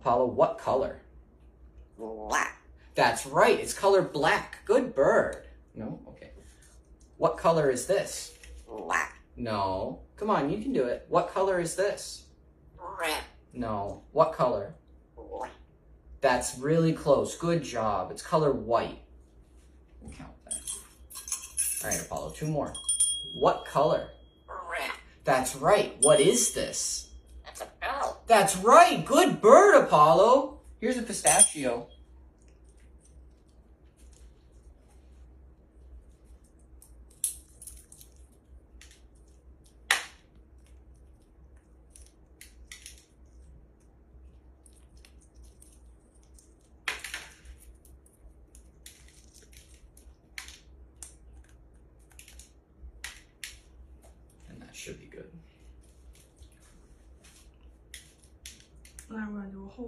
Apollo, what color? Black. That's right, it's color black. Good bird. No? Okay. What color is this? Black. No. Come on, you can do it. What color is this? Red. No. What color? White. That's really close. Good job. It's color white. We'll count that. All right, Apollo, 2 more. What color? Red. That's right. What is this? That's a bell. That's right. Good bird, Apollo. Here's a pistachio. And that should be good. And I'm going to do a whole